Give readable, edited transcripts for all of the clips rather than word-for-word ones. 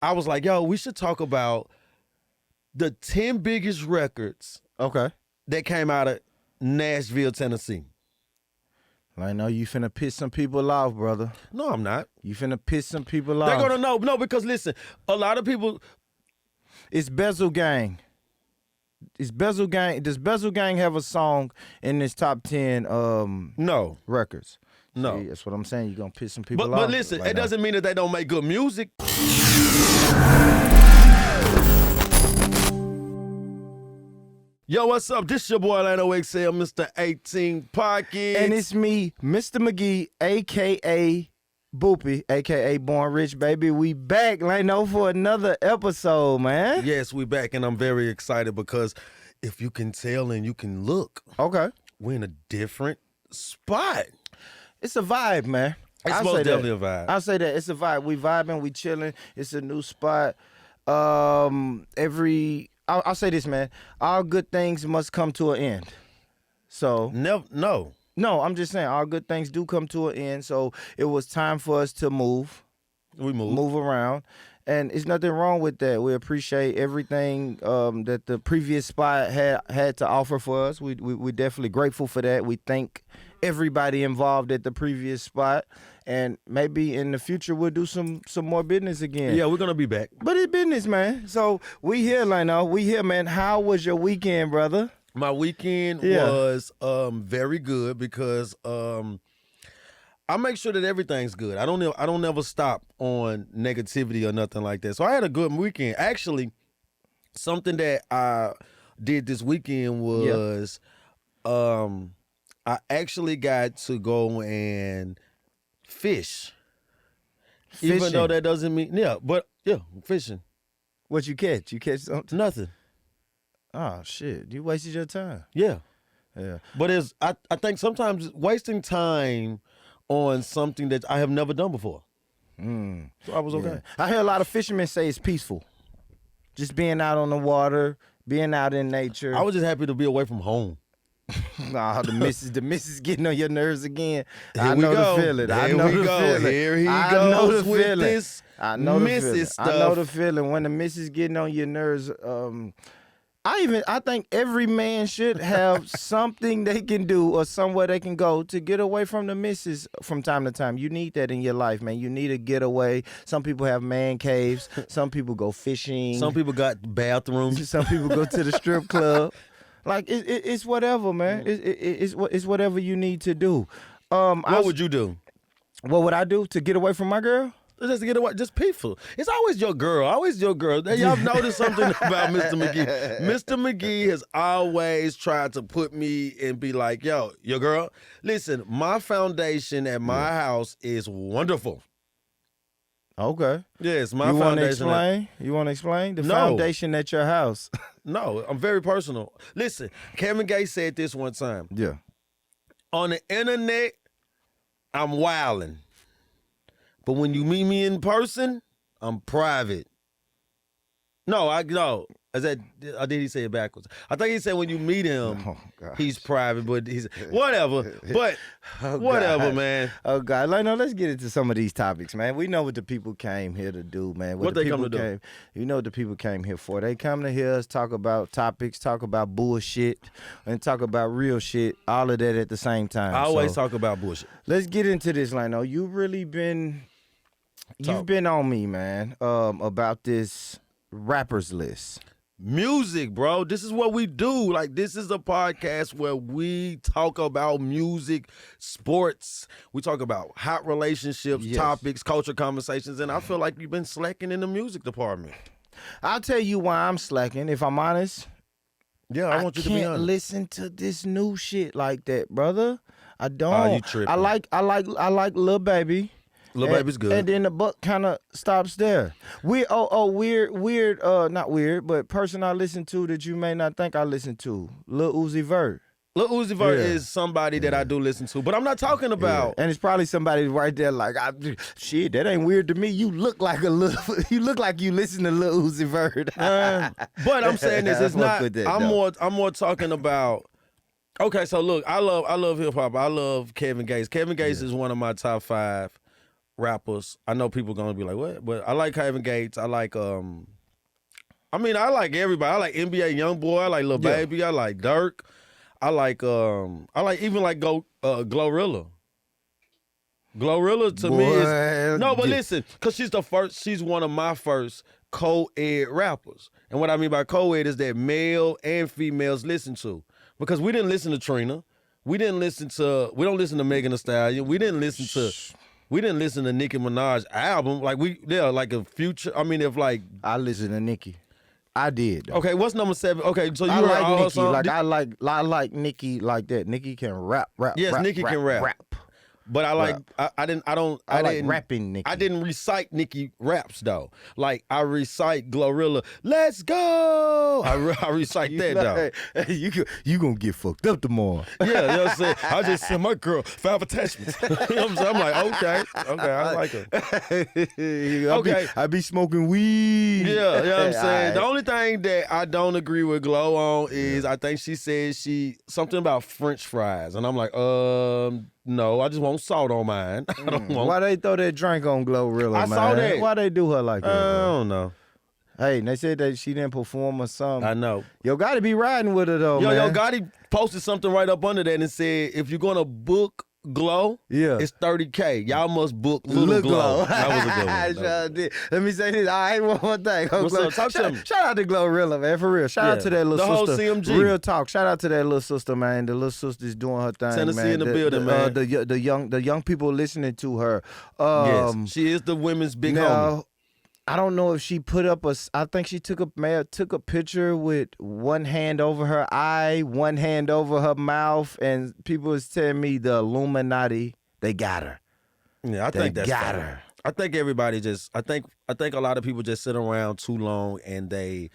I was like, yo, we should talk about the 10 biggest records that came out of Nashville, Tennessee. I know you finna piss some people off, brother. No, I'm not. You finna piss some people off. They're gonna know. No, because listen, a lot of people. It's Bezel Gang. Is Bezel Gang? Does Bezel Gang have a song in this top 10 No. records? No. See, that's what I'm saying. You're gonna piss some people off. But listen, it doesn't mean that they don't make good music. Yo, what's up? This your boy Lano XL, Mr. 18 Pockets. And it's me, Mr. McGee, a.k.a. Boopy, a.k.a. Born Rich, baby. We back, Lano, for another episode, man. Yes, we back, and I'm very excited because if you can tell and you can look, we're in a different spot. It's a vibe, man. It's most definitely a vibe. I'll say that. It's a vibe. We vibing, we chilling. It's a new spot. I'll say this, man. All good things must come to an end. So No, I'm just saying all good things do come to an end. So it was time for us to move. We move around, and it's nothing wrong with that. We appreciate everything that the previous spot had to offer for us. We're definitely grateful for that. We thank everybody involved at the previous spot. And maybe in the future we'll do some more business again. Yeah, we're gonna be back. But it's business, man. So we here, Lano. We here, man. How was your weekend, brother? My weekend was very good because I make sure that everything's good. I don't ever stop on negativity or nothing like that. So I had a good weekend. Actually, something that I did this weekend was I actually got to go and fish. Fishing. Even though that doesn't mean fishing. What you catch? You catch something? Nothing. Oh shit! You wasted your time. Yeah. But I think sometimes wasting time on something that I have never done before. So I was okay. I hear a lot of fishermen say it's peaceful. Just being out on the water, being out in nature. I was just happy to be away from home. Nah, the missus getting on your nerves again. Here we go. The feeling. Here we go. Here he goes with this missus stuff. I know the feeling when the missus getting on your nerves. I think every man should have something they can do or somewhere they can go to get away from the missus from time to time. You need that in your life, man. You need a getaway. Some people have man caves. Some people go fishing. Some people got bathrooms. Some people go to the strip club. Like it's whatever, man. It's whatever you need to do. What would you do? What would I do to get away from my girl? Just to get away, just peaceful. It's always your girl. Y'all noticed something about Mr. McGee. Mr. McGee has always tried to put me and be like, yo, your girl. Listen, my foundation at my house is wonderful. Okay. Yes, my foundation. You want to explain? The foundation at your house. No, I'm very personal. Listen, Kevin Gates said this one time. Yeah. On the internet, I'm wildin'. But when you meet me in person, I'm private. No. Did he say it backwards? I think he said when you meet him, he's private, but he's whatever. But whatever, man. Oh God, let's get into some of these topics, man. We know what the people came here to do, man. What they come to do? You know what the people came here for. They come to hear us talk about topics, talk about bullshit, and talk about real shit. All of that at the same time. I always talk about bullshit. Let's get into this, Lano. You've been on me, man, about this rappers list. Music, bro. This is what we do. Like, this is a podcast where we talk about music, sports. We talk about hot relationships, topics, culture conversations, and I feel like you've been slacking in the music department. I'll tell you why I'm slacking, if I'm honest. Yeah, I want you to be honest. I can't listen to this new shit like that, brother. I don't. You tripping. I like Lil Baby. Lil Baby's good. And then the buck kind of stops there. Weird, not weird, but person I listen to that you may not think I listen to, Lil Uzi Vert. Lil Uzi Vert is somebody that I do listen to, but I'm not talking about. And it's probably somebody right there like, shit, that ain't weird to me. You look like you listen to Lil Uzi Vert. But I'm saying this, it's not. I'm more talking about. Okay, so look, I love hip hop. I love Kevin Gates. Kevin Gates is one of my top 5 rappers. I know people gonna be like, what? But I like Kevin Gates. I like I like everybody. I like NBA Youngboy. I like Lil Baby. I like Dirk. I like even like Glorilla. Glorilla to me is no, but listen, cause she's one of my first co-ed rappers. And what I mean by co-ed is that male and females listen to. Because we didn't listen to Trina. We don't listen to Megan Thee Stallion. We didn't listen to Nicki Minaj's album. Like like a Future. I mean, if like I listen to Nicki. I did. Though. Okay, what's number 7? Okay, so you I heard like all her Nicki. songs? Like I like Nicki like that. Nicki can rap. Yes, Nicki can rap. But I like I didn't rapping Nicki. I didn't recite Nicki raps though. Like I recite Glorilla, let's go. I recite that though. Hey, you gonna get fucked up tomorrow. Yeah, you know what I'm saying? I just sent my girl 5 attachments. You know what I'm saying? I'm like, okay, I like her. Okay. I be smoking weed. Yeah, you know what I'm saying? The only thing that I don't agree with Glow on is I think she said something about French fries. And I'm like, no, I just want salt on mine. I don't want. Why they throw that drink on Glorilla, man? I saw that. Why they do her like that? I don't know. Hey, they said that she didn't perform or something. I know. Yo Gotti be riding with her though, man. Yo Gotti posted something right up under that and said, if you're gonna book Glow, it's $30K. Y'all must book Little Glow. That was a good one. I sure did. Let me say this. All right, one more thing. What's up? Talk to me. Shout out to Glorilla, man, for real. Shout out to that little sister. The whole CMG. Real talk. Shout out to that little sister, man. The little sister's doing her thing, Tennessee man. in the building, man. The young people listening to her. Yes, she is the women's big homie. I don't know if she put up I think she took a picture with one hand over her eye, one hand over her mouth, and people was telling me the Illuminati, they got her. Yeah, I think that's got her. I think everybody I think a lot of people just sit around too long and they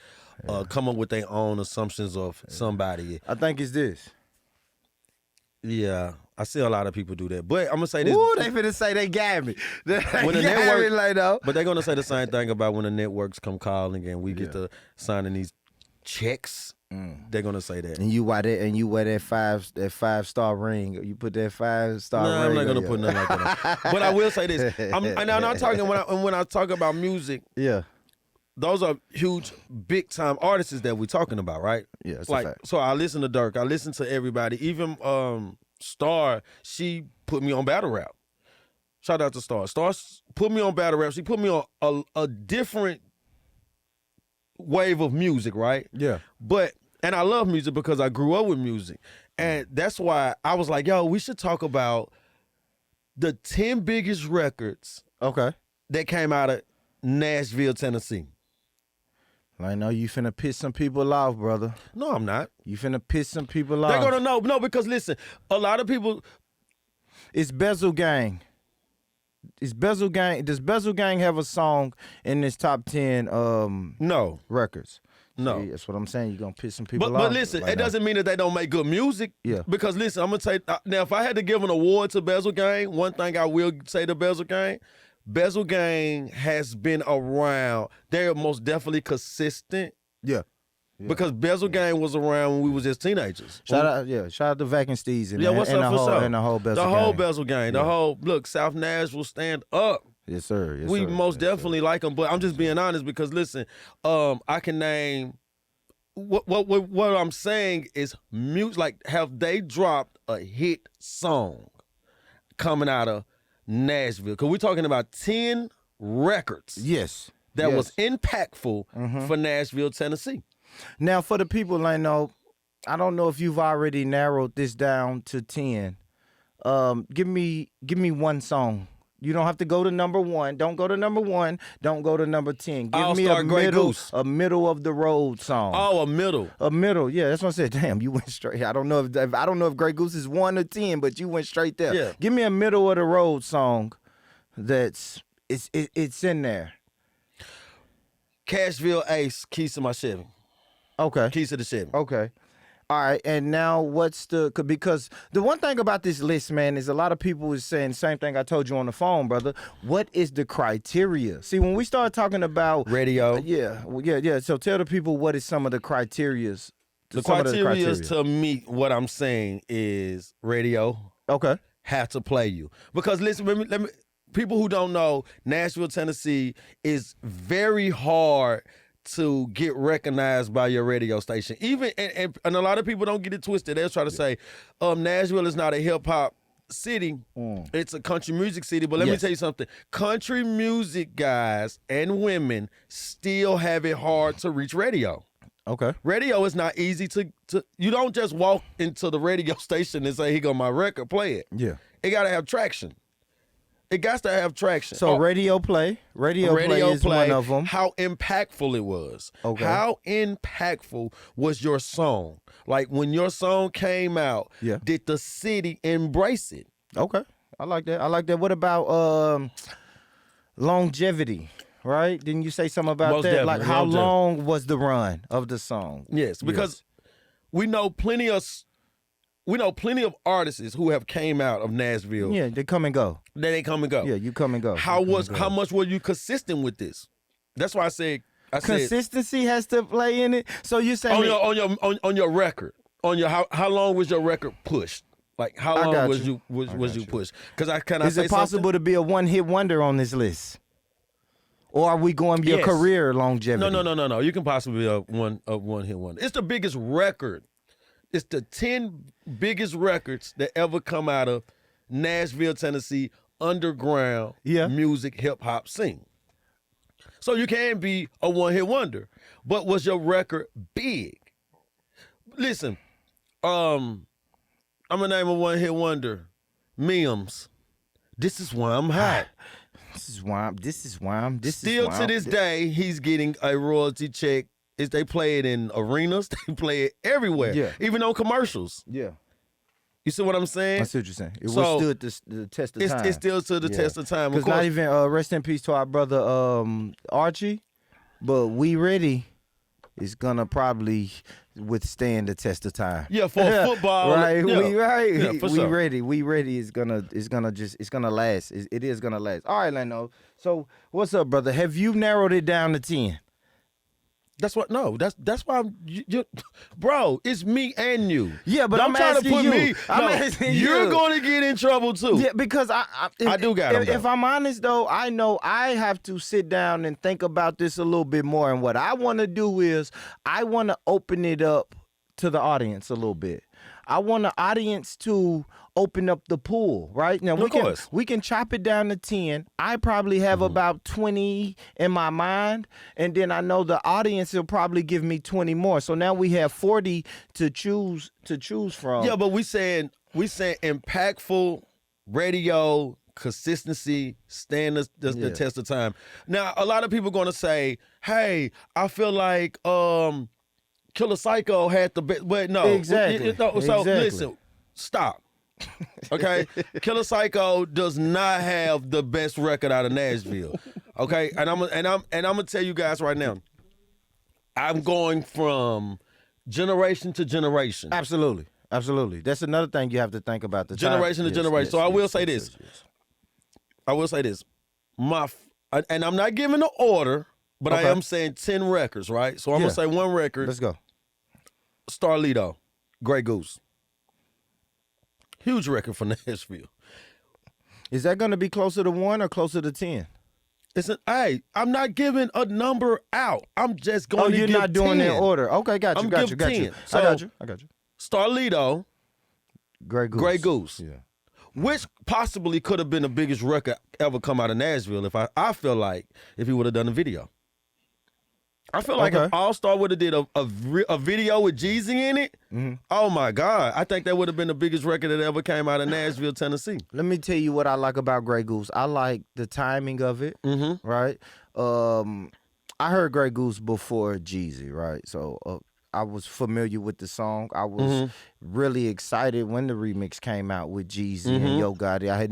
come up with their own assumptions of somebody. I think it's this. Yeah, I see a lot of people do that. But I'm gonna say this. Ooh, they finna say they got me. When the network, but they're gonna say the same thing about when the networks come calling and we get to signing these checks. They're gonna say that. And you wear that 5-star ring. You put that 5-star ring. No, I'm not gonna put nothing like that. But I will say this. I'm not talking when I talk about music. Yeah. Those are huge, big time artists that we're talking about, right? Yeah, it's like a fact. So I listen to Dirk, I listen to everybody. Even Star, she put me on battle rap. Shout out to Star. Star put me on battle rap. She put me on a different wave of music, right? Yeah. And I love music because I grew up with music. And that's why I was like, yo, we should talk about the 10 biggest records that came out of Nashville, Tennessee. I know you finna piss some people off, brother. No, I'm not. You finna piss some people off. They're gonna know. No, because listen, a lot of people. It's Bezel Gang. It's Bezel Gang. Does Bezel Gang have a song in this top 10 no records? No. See, that's what I'm saying. You're gonna piss some people off. But listen, it doesn't mean that they don't make good music. Yeah. Because listen, I'm gonna say now if I had to give an award to Bezel Gang, one thing I will say to Bezel Gang has been around. They're most definitely consistent. Yeah. Because Bezel Gang was around when we was just teenagers. Shout out to Vac and Steez and, what's up? And the whole Bezel Gang. The whole Bezel Gang. The whole South Nashville stand up. Yes, sir. Yes, we sir. most definitely like them, but I'm just being honest because listen, I can name what I'm saying is music. Like, have they dropped a hit song coming out of Nashville? Because we're talking about 10 records. Yes. That was impactful for Nashville, Tennessee. Now, for the people I know, I don't know if you've already narrowed this down to 10. Give me one song. You don't have to go to number 1. Don't go to number 1. Don't go to number 10. Give me a middle of the road song. Oh, a middle. A middle. Yeah, that's what I said. Damn, you went straight. I don't know if Grey Goose is 1 or 10, but you went straight there. Yeah. Give me a middle of the road song it's in there. Cashville Ace, Keys to my Chevy. Okay. Keys to the Chevy. Okay. All right, and now because the one thing about this list, man, is a lot of people is saying the same thing I told you on the phone, brother. What is the criteria? See, when we start talking about radio. Yeah. So tell the people what is some of the criterias. The criteria to meet what I'm saying is radio. Okay. Have to play you. Because listen, let me people who don't know, Nashville, Tennessee is very hard to get recognized by your radio station. Even and a lot of people don't get it twisted. They'll try to say, Nashville is not a hip hop city. It's a country music city. But let me tell you something. Country music guys and women still have it hard to reach radio. Okay. Radio is not easy to you don't just walk into the radio station and say, here go my record, play it. Yeah. It gotta have traction. It got to have traction. So radio play is one of them. How impactful it was. Okay. How impactful was your song? Like when your song came out, did the city embrace it? Okay. I like that. What about longevity? Right? Didn't you say something about Most that? definitely. Like how long was the run of the song? Yes, because we know plenty of artists who have came out of Nashville. Yeah, they come and go. They come and go. Yeah, you come and go. How much were you consistent with this? That's why I said consistency has to play in it. So you saying on your record, how long was your record pushed? Like how long was you pushed? Because is it possible to be a one-hit wonder on this list? Or are we going your career longevity? No. You can possibly be a one-hit wonder. It's the biggest record. It's the 10 biggest records that ever come out of Nashville, Tennessee, underground music, hip-hop scene. So you can be a one-hit wonder. But was your record big? Listen, I'm going to name a one-hit wonder. Mims. This is why I'm hot. This is why I'm. Still to this day, he's getting a royalty check. They play it in arenas. They play it everywhere, even on commercials. Yeah. You see what I'm saying? I see what you're saying. It withstood the test of time. It still stood the test of time. Because not even, rest in peace to our brother Archie, but We Ready is going to probably withstand the test of time. Yeah, for football. Right, yeah. We Ready is gonna last. It is gonna last. All right, Leno. So what's up, brother? Have you narrowed it down to 10? That's why bro, it's me and you. Yeah, but don't I'm try asking to put you. me. You're going to get in trouble too. Yeah, because I do got him. If I'm honest though, I know I have to sit down and think about this a little bit more. And what I want to do is I want to open it up to the audience a little bit. I want the audience to open up the pool, right? Now we can chop it down to 10. I probably have about 20 in my mind, and then I know the audience will probably give me 20 more. So now we have 40 to choose from. Yeah, but we saying impactful radio consistency, stand the test of time. Now, a lot of people are going to say, "Hey, I feel like Killer Psycho had the best," but no, exactly. So listen, stop. Okay, Killer Psycho does not have the best record out of Nashville. Okay, and I'm gonna tell you guys right now, I'm going from generation to generation. Absolutely. That's another thing you have to think about. The generation time. to generation. So I will say this. I will say this. And I'm not giving an order, but I am saying 10 records, right? So I'm gonna say one record. Let's go. Starlito, Grey Goose. Huge record for Nashville. Is that going to be closer to 1 or closer to 10? I'm not giving a number out. I'm just going to give 10. You're not doing it in order. Okay, got you. 10. So, I got you. Starlito, Grey Goose. Yeah. Which possibly could have been the biggest record ever come out of Nashville if I feel like if he would have done a video. I feel like if All Star would have did a video with Jeezy in it, oh my God, I think that would have been the biggest record that ever came out of Nashville, Tennessee. Let me tell you what I like about Grey Goose. I like the timing of it, right? I heard Grey Goose before Jeezy, right? So I was familiar with the song. I was really excited when the remix came out with Jeezy and Yo Gotti. I had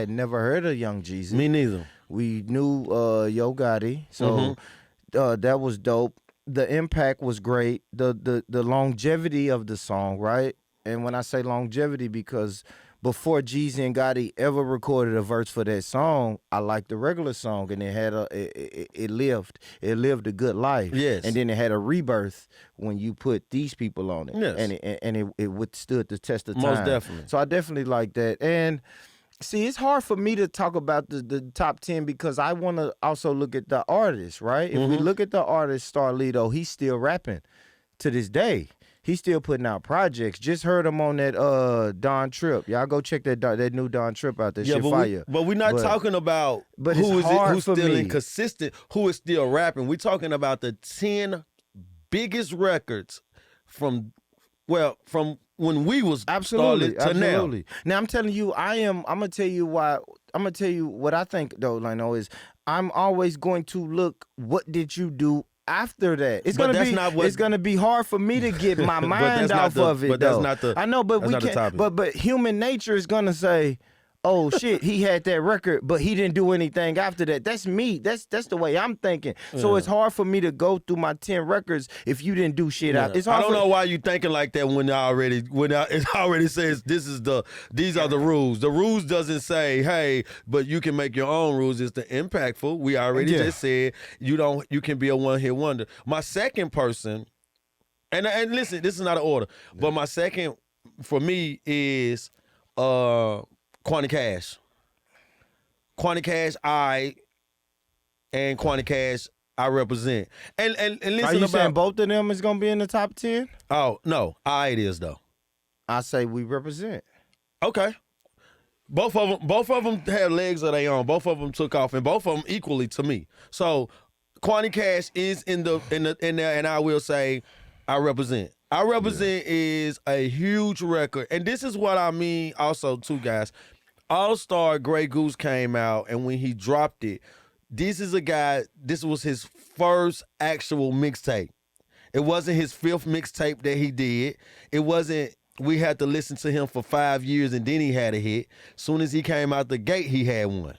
never heard of Young Jeezy. Me neither. We knew Yo Gotti, so that was dope. The impact was great. The longevity of the song, right? And when I say longevity, because before Jeezy and Gotti ever recorded a verse for that song, I liked the regular song, and it had it lived a good life. Yes. And then it had a rebirth when you put these people on it. Yes. And it withstood the test of time. Most definitely. So I definitely like that. And See, it's hard for me to talk about the top 10 because I want to also look at the artist, right? If we look at the artist, Starlito, he's still rapping to this day. He's still putting out projects. Just heard him on that Don Trip. Y'all go check that new Don Trip out. That shit fire. But we're not talking about who's still inconsistent, who is still rapping. We're talking about the 10 biggest records from when we was started to now. Now I'm telling you, I'm gonna tell you why. I'm gonna tell you what I think though, Lino, is I'm always going to look, what did you do after that? It's gonna be hard for me to get my mind off of it. But that's not the. I know, but we can't. But human nature is gonna say, oh shit, he had that record, but he didn't do anything after that. That's me. That's the way I'm thinking. So it's hard for me to go through my 10 records if you didn't do shit out. It's hard. I don't know why you thinking like that when it already says these are the rules. The rules doesn't say, hey, but you can make your own rules. It's the impactful. We already just said you can be a one-hit wonder. My second person, and listen, this is not an order, but my second for me is Quanti Cash. Quanti Cash, and Quanti Cash, I represent. And listen, are you saying both of them is gonna be in the top 10? Oh no, it is though. I say we represent. Okay. Both of them had legs of their own. Both of them took off, and both of them equally to me. So Quanti Cash is in there, and I will say I represent. I represent is a huge record, and this is what I mean. Also, too, guys. All-Star Grey Goose came out, and when he dropped it, this was his first actual mixtape. It wasn't his fifth mixtape that he did. It wasn't, we had to listen to him for 5 years and then he had a hit. Soon as he came out the gate, he had one.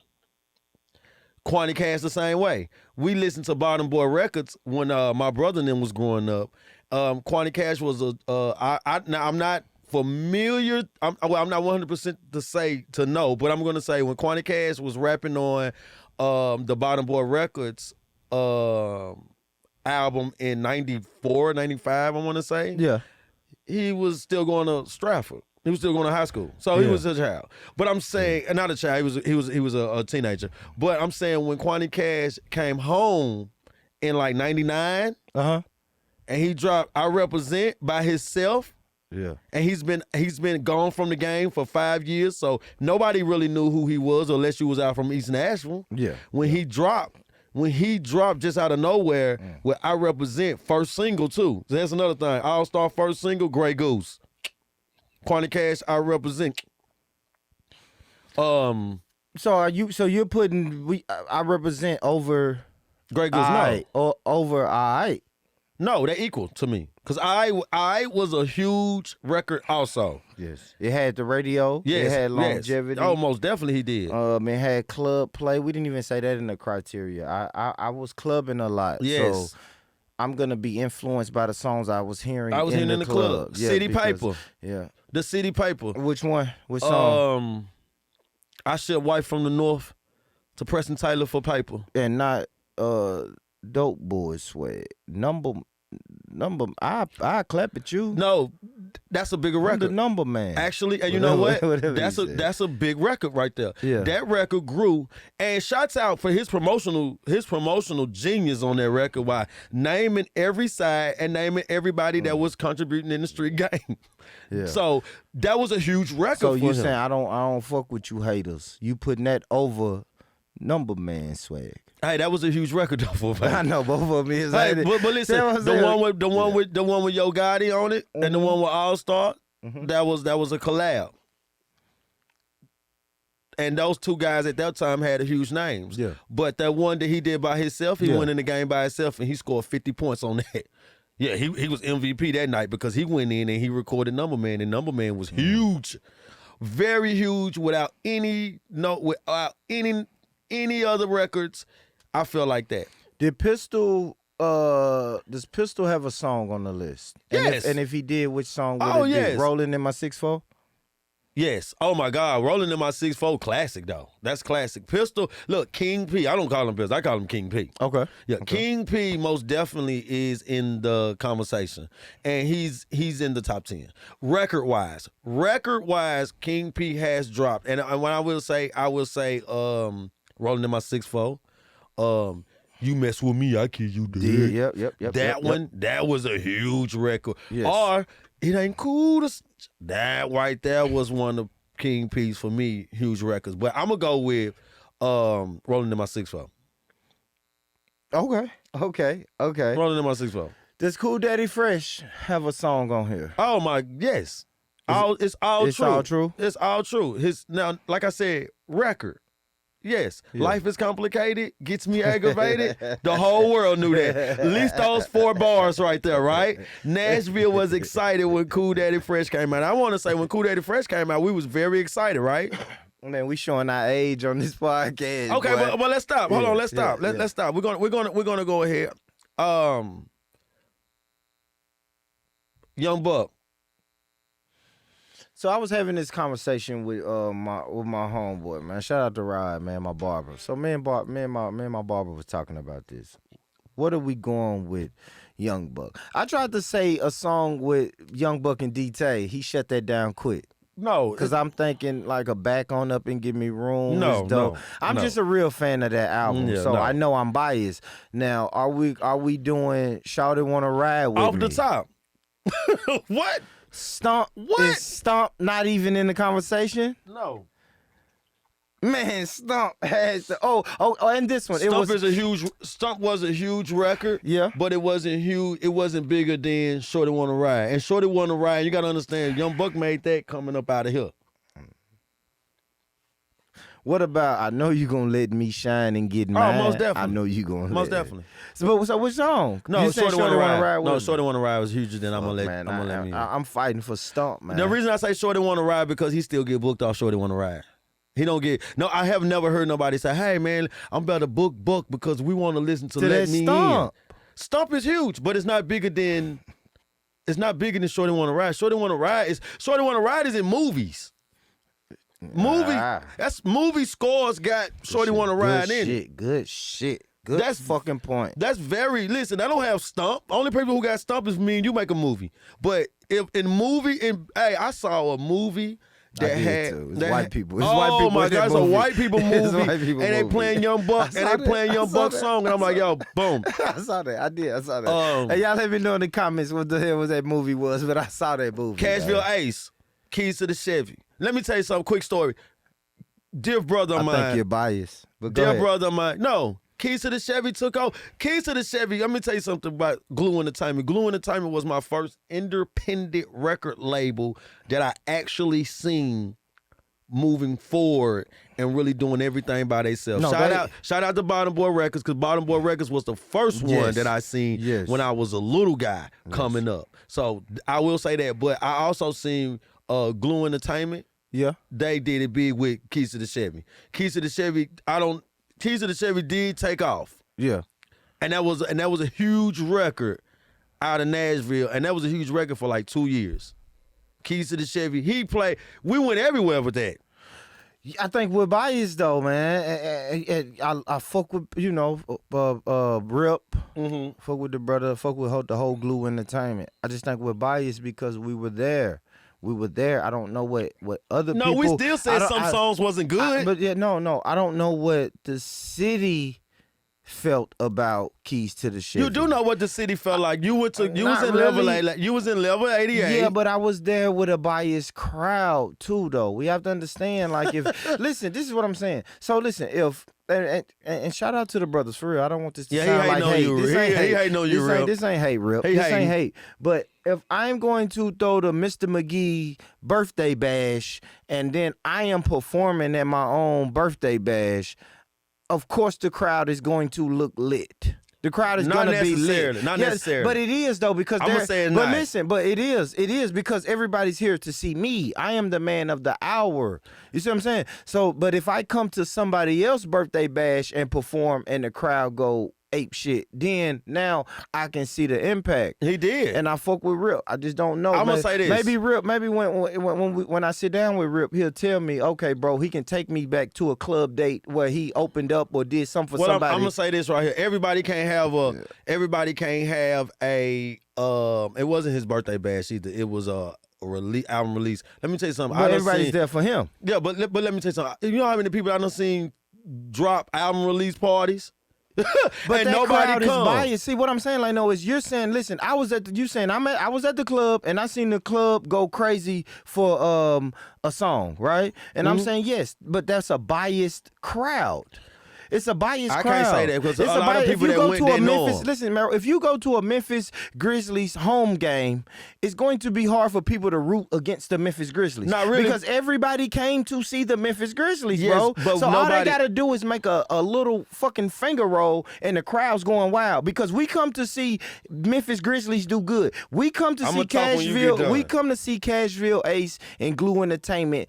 Quanti Cash the same way. We listened to Bottom Boy Records when my brother and them was growing up. Quanti Cash was I'm not familiar. I'm not 100% to know, but I'm gonna say when Quanti Cash was rapping on the Bottom Boy Records album in 94, 95, I want to say. Yeah, he was still going to Stratford. He was still going to high school, so he was a child. But I'm saying, not a child. He was a teenager. But I'm saying when Quanti Cash came home in like '99, and he dropped "I Represent" by himself. Yeah, and he's been gone from the game for 5 years, so nobody really knew who he was unless you was out from East Nashville. Yeah, when he dropped just out of nowhere with "I Represent" first single too. So that's another thing. All-Star first single, Grey Goose. Quanti Cash, "I Represent." So you're putting I Represent over Grey Goose? No, or over I. No, they're equal to me. Because I was a huge record also. Yes. It had the radio. Yes. It had longevity. Yes. Oh, most definitely he did. It had club play. We didn't even say that in the criteria. I was clubbing a lot. Yes. So I'm going to be influenced by the songs I was hearing in the club. Yeah, City Paper. Yeah. The City Paper. Which one? Which song? I Shipped White from the North to Preston Taylor for paper. And not Dope Boy Swag. Number I clap at you. No, that's a bigger record. I'm the number man. Actually, and you know what? That's a big record right there. Yeah. That record grew, and shouts out for his promotional genius on that record by naming every side and naming everybody that was contributing in the street game. Yeah. So that was a huge record. So you him. saying I don't fuck with you haters? You putting that over Number Man Swag? Hey, that was a huge record though for me. I know both of them is. Hey, but listen, the one with Yo Gotti on it, and the one with All-Star, that was a collab. And those two guys at that time had huge names. Yeah. But that one that he did by himself, he went in the game by himself and he scored 50 points on that. Yeah, he was MVP that night because he went in and he recorded Number Man, and Number Man was huge, very huge, without any other records. I feel like that. Does Pistol have a song on the list? Yes. And if he did, which song would it be? Rolling in My 6'4"? Yes. Oh my God. Rolling in my 6'4", classic though. That's classic. Pistol. Look, King P. I don't call him Pistol. I call him King P. Okay. Yeah. Okay. King P most definitely is in the conversation, and he's in the top 10. Record wise, King P has dropped, and when I will say, rolling in my 6'4". You mess with me, I kill you, dude. Yep. That one, that was a huge record. Yes. Or it ain't cool to. That right there was one of King P's for me huge records. But I'm gonna go with Rolling in my 6'4". Okay. Rolling in my 6'4". Does Cool Daddy Fresh have a song on here? Oh my, yes. It's all It's true. all true? It's all true. Now, like I said, record. Yes, life is complicated, gets me aggravated. The whole world knew that. At least those 4 bars right there, right? Nashville was excited when Cool Daddy Fresh came out. I want to say when Cool Daddy Fresh came out, we was very excited, right? Man, we showing our age on this podcast. Okay, boy. but let's stop. Hold on, let's stop. Yeah. Let's stop. We're gonna go ahead. Young Buck. So I was having this conversation with my homeboy, man. Shout out to Rod, man, my barber. So me and my barber was talking about this. What are we going with Young Buck? I tried to say a song with Young Buck and D-Tay. He shut that down quick. No, Cause I'm thinking like a Back On Up and Give Me Room. No, is dope. no, I'm no. just a real fan of that album, Yeah, so no. I know I'm biased. Now, are we doing Shawty Wanna Ride with off me? the top. What? Stomp. What? Is Stomp not even in the conversation? No. Man, Stomp has the and this one. Stump was a huge record. Yeah. But it wasn't huge. It wasn't bigger than Shorty Wanna Ride. And Shorty Wanna Ride, you gotta understand, Young Buck made that coming up out of here. What about I Know You Gonna Let Me Shine and Get Mine? Most definitely. I Know You Gonna Most Let definitely. So which song? No, You said Shorty Wanna Ride. with No, me. Shorty Wanna Ride was huger than I'm gonna let me. I'm fighting for Stomp, man. The reason I say Shorty Wanna Ride because he still get booked off Shorty Wanna Ride. He don't get I have never heard nobody say, "Hey man, I'm about to book Buck because we want to listen to Let that Me Stomp. In." Stomp is huge, but it's not bigger than Shorty Wanna Ride. Shorty Wanna Ride is in movies. That's movie scores got Shorty Wanna Ride in it. Good shit. That's fucking point. That's listen, I don't have Stump. Only people who got Stump is me and you make a movie. But I saw a movie that had It's white people. It's oh white people. my God, it's a white people movie. It's a white people and they movie. playing Young Buck and they playing Young Buck's song and I'm like, yo, boom. I saw that. I saw that. Hey, y'all let me know in the comments what the hell was that movie was, but I saw that movie. Cashville man. Ace, Keys to the Chevy. Let me tell you something, quick story. Dear brother of mine. I think you're biased. But go Dear ahead. brother of mine. No. Keys to the Chevy took off. Keys to the Chevy, let me tell you something about Glue Entertainment. Glue Entertainment was my first independent record label that I actually seen moving forward and really doing everything by themselves. No, shout out to Bottom Boy Records, because Bottom Boy Records was the first one that I seen when I was a little guy coming up. So I will say that. But I also seen Glue Entertainment. Yeah. They did it big with Keys to the Chevy. Keys to the Chevy did take off. Yeah. And that was a huge record out of Nashville. And that was a huge record for like 2 years. Keys to the Chevy. We went everywhere with that. I think we're biased though, man. I fuck with, Rip. Mm-hmm. Fuck with the brother. Fuck with the whole Glue Entertainment. I just think we're biased because we were there. I don't know what other people. No, we still said some songs wasn't good. But yeah, no. I don't know what the city felt about Keys to the Chevy. You do know what the city felt like. You was in level 88. Yeah, but I was there with a biased crowd too, though. We have to understand, like, if listen, this is what I'm saying. So listen, and shout out to the brothers for real. I don't want this to sound like hate. He ain't on you, Rip. This ain't hate, Rip. This ain't hate. But if I'm going to throw the Mr. McGee birthday bash, and then I am performing at my own birthday bash, of course the crowd is going to look lit. The crowd is going to be lit. Not necessarily. But it is though, because I'm gonna say it but not. listen, but it is because everybody's here to see me. I am the man of the hour. You see what I'm saying? So, but if I come to somebody else's birthday bash and perform and the crowd go ape shit, then now I can see the impact. He did. And I fuck with Rip. I just don't know. I'm gonna say this. Maybe Rip, when I sit down with Rip, he'll tell me, okay, bro, he can take me back to a club date where he opened up or did something for somebody. I'm gonna say this right here. Everybody can't have a it wasn't his birthday bash either. It was a album release. Let me tell you something. But everybody's there for him. Yeah, but let me tell you something. You know how many people I done seen drop album release parties? But and that nobody crowd is come. biased. See what I'm saying? Like, no, is you're saying, listen, I was at the club and I seen the club go crazy for a song, right? And I'm saying yes, but that's a biased crowd. It's a biased crowd. I can't say that because a lot of people that went there know him. Listen, Meryl, if you go to a Memphis Grizzlies home game, it's going to be hard for people to root against the Memphis Grizzlies. Not really. Because everybody came to see the Memphis Grizzlies, Yes, bro. but so all they nobody- got to do is make a little fucking finger roll and the crowd's going wild. Because we come to see Memphis Grizzlies do good. We come to I'ma see talk when you get done. We come to see Cashville Ace and Glue Entertainment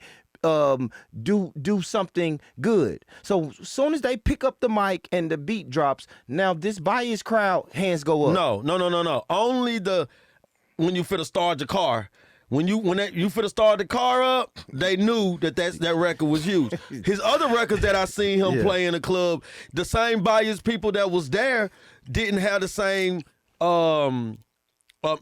do something good. So as soon as they pick up the mic and the beat drops, now this biased crowd hands go up. No. Only when you finna start your car. When you finna start the car up, they knew that record was huge. His other records that I seen him play in the club, the same biased people that was there didn't have the same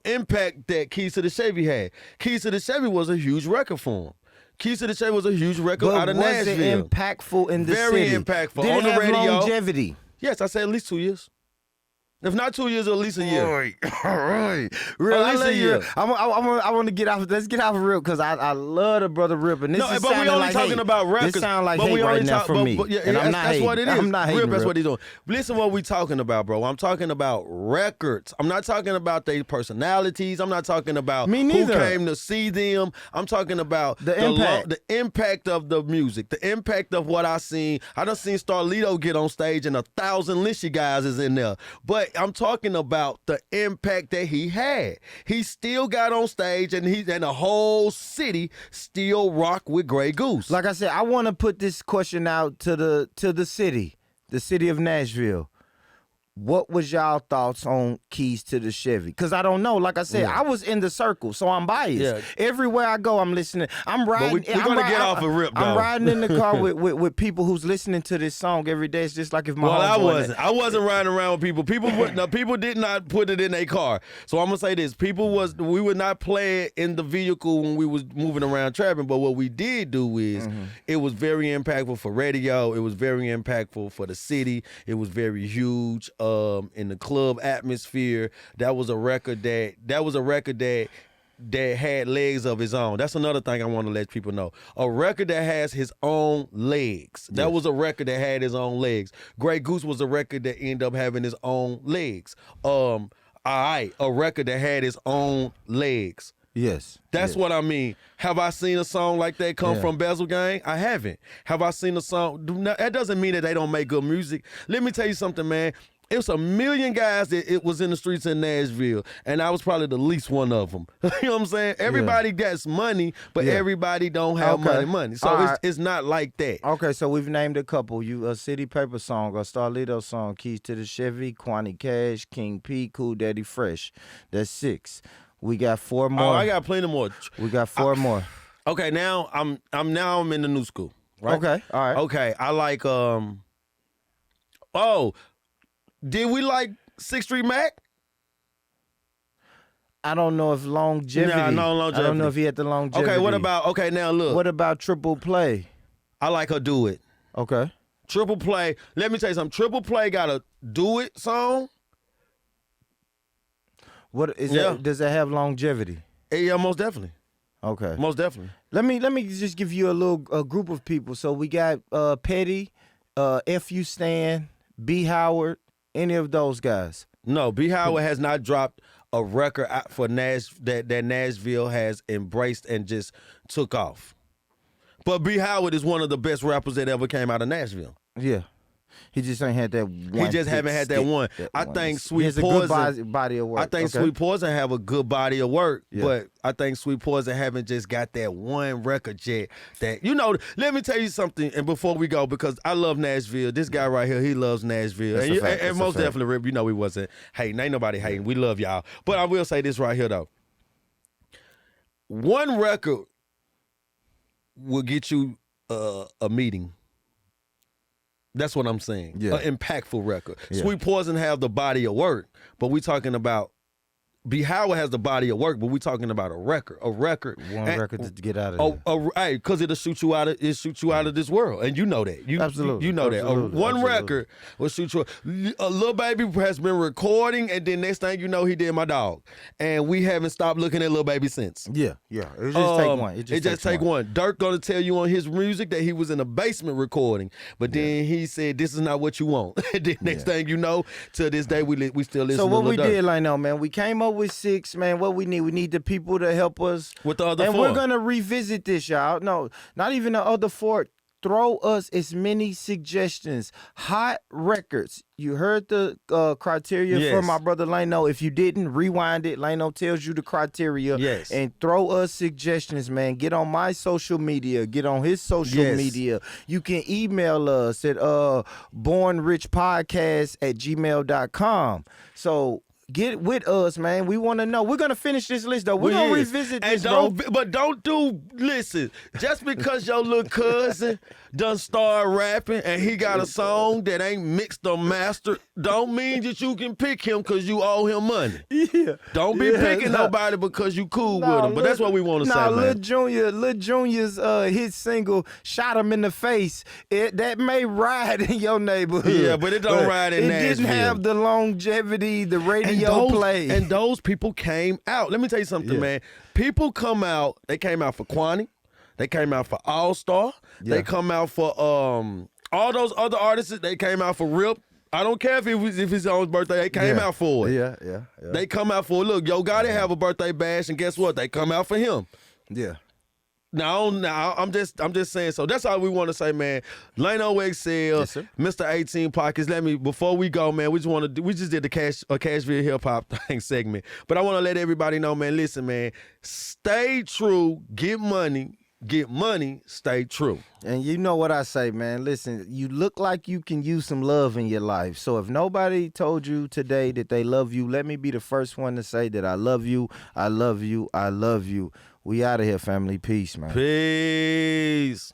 impact that Keys to the Chevy had. Keys to the Chevy was a huge record for him. Keys to the Chevy was a huge record out of Nashville. Was it impactful in the Very city? impactful. Did On it the have radio. longevity? Yes, I said at least 2 years. If not 2 years, at least a year. All right. Real, At least a year. I want to get off. Let's get off of Rip because I love the brother Rip, and this No, is but we sounding only like talking hate. about records. This sound like but hate we right only now talk, from me. yeah, And I'm not that's hating. what it is. I'm not hating, Rip, that's Rip. what he's doing. Listen what we talking about, bro. I'm talking about records. I'm not talking about their personalities. I'm not talking about Me who neither. came to see them. I'm talking about The impact. the impact of the music, the impact of what I seen. I done seen Starlito get on stage and 1,000 Lishy guys is in there. But I'm talking about the impact that he had. He still got on stage and the whole city still rock with Grey Goose. Like I said, I want to put this question out to the city of Nashville. What was y'all thoughts on Keys to the Chevy? Because I don't know. Like I said, I was in the circle, so I'm biased. Yeah. Everywhere I go, I'm listening. I'm riding. we're gonna get off of Rip, I'm though. riding in the car with people who's listening to this song every day. It's just like if my Well, I homeboy- wasn't. I wasn't riding around with people. People did not put it in their car. So I'm gonna say this: we would not play it in the vehicle when we was moving around trapping. But what we did do is, it was very impactful for radio. It was very impactful for the city. It was very huge in the club atmosphere. That was a record that had legs of his own. That's another thing I want to let people know. A record that has his own legs. That was a record that had his own legs. Grey Goose was a record that ended up having his own legs. All right, a record that had his own legs. Yes. That's what I mean. Have I seen a song like that come from Bezel Gang? I haven't. Have I seen a song? That doesn't mean that they don't make good music. Let me tell you something, man. It was a million guys that it was in the streets in Nashville, and I was probably the least one of them. You know what I'm saying? Everybody gets money, but everybody don't have money. So it's not like that. Okay, so we've named a couple. A City Paper song, a Starlito song, Keys to the Chevy, Kwani Cash, King P, Cool Daddy Fresh. That's 6. We got 4 more. Oh, I got plenty more. We got 4 more. Okay, now I'm in the new school. Right? Okay, all right. Okay, I like did we like 6th Street Mac? I don't know if longevity. Nah, no longevity. I don't know if he had the longevity. Okay, now look. What about Triple Play? I like her Do It. Okay. Triple Play, let me tell you something. Triple Play got a Do It song. What is that? Does that have longevity? Yeah, most definitely. Okay. Most definitely. Let me just give you a group of people. So we got Petty, F.U. Stan, B. Howard, any of those guys. No, B. Howard has not dropped a record for that Nashville has embraced and just took off. But B. Howard is one of the best rappers that ever came out of Nashville. Yeah. He just ain't had that one. He just haven't had that one. I think Sweet Poison. He has a good body of work. I think Sweet Poison have a good body of work, Yeah. but I think Sweet Poison haven't just got that one record yet. That let me tell you something. And before we go, because I love Nashville. This guy right here, he loves Nashville, and most definitely, Rip. He wasn't hating. Ain't nobody hating. We love y'all. But I will say this right here though. One record will get you a meeting. That's what I'm saying. Yeah. An impactful record. Yeah. Sweet Poison have the body of work, but we talking about B. Howard has the body of work, but we talking about a record. One record to get out of there. Hey, because it'll shoot you out of this world, and you know that. Absolutely. You know that. One Absolutely. record will shoot you. A Lil Baby has been recording, and then next thing you know, he did My Dog, and we haven't stopped looking at Lil Baby since. Yeah. It just take one. It just take one. Dirk gonna tell you on his music that he was in a basement recording, but then he said, "This is not what you want." And then next thing you know, to this day we still listen. So to what Lil we Durk. did, like, no, man, we came up with 6, man. What we need the people to help us With the other and 4. we're gonna revisit this, y'all. No, not even the other 4. Throw us as many suggestions. Hot records. You heard the criteria Yes. from my brother Lano. If you didn't, rewind it. Lano tells you the criteria. Yes. And throw us suggestions, man. Get on my social media. Get on his social Yes. media. You can email us at bornrichpodcast@gmail.com. So get with us, man. We want to know. We're going to finish this list, though. We're going to revisit this, bro. But listen, just because your little cousin done start rapping and he got a song that ain't mixed or mastered, don't mean that you can pick him because you owe him money. Yeah. Don't be picking nobody because you cool with him. But that's what we want to say, man. Lil Junior's hit single, Shot Him in the Face, that may ride in your neighborhood. Yeah, but it don't ride in Nashville. It didn't have the longevity, the radio play. And those people came out. Let me tell you something, man. People come out. They came out for Kwani. They came out for All Star. Yeah. They come out for all those other artists. They came out for Rip. I don't care if it's on his birthday. They came out for it. Yeah. They come out for it. Look, Yo Gotti have a birthday bash, and guess what? They come out for him. Yeah. Now I'm just saying. So that's all we want to say, man. Lano XL, Yes, sir. Mr. 18 Podcast. Before we go, man, we just did the Cashville hip hop thing segment. But I want to let everybody know, man. Listen, man, stay true, get money, stay true. And you know what I say, man. Listen, you look like you can use some love in your life. So if nobody told you today that they love you, let me be the first one to say that I love you. I love you. I love you. We out of here, family. Peace, man. Peace.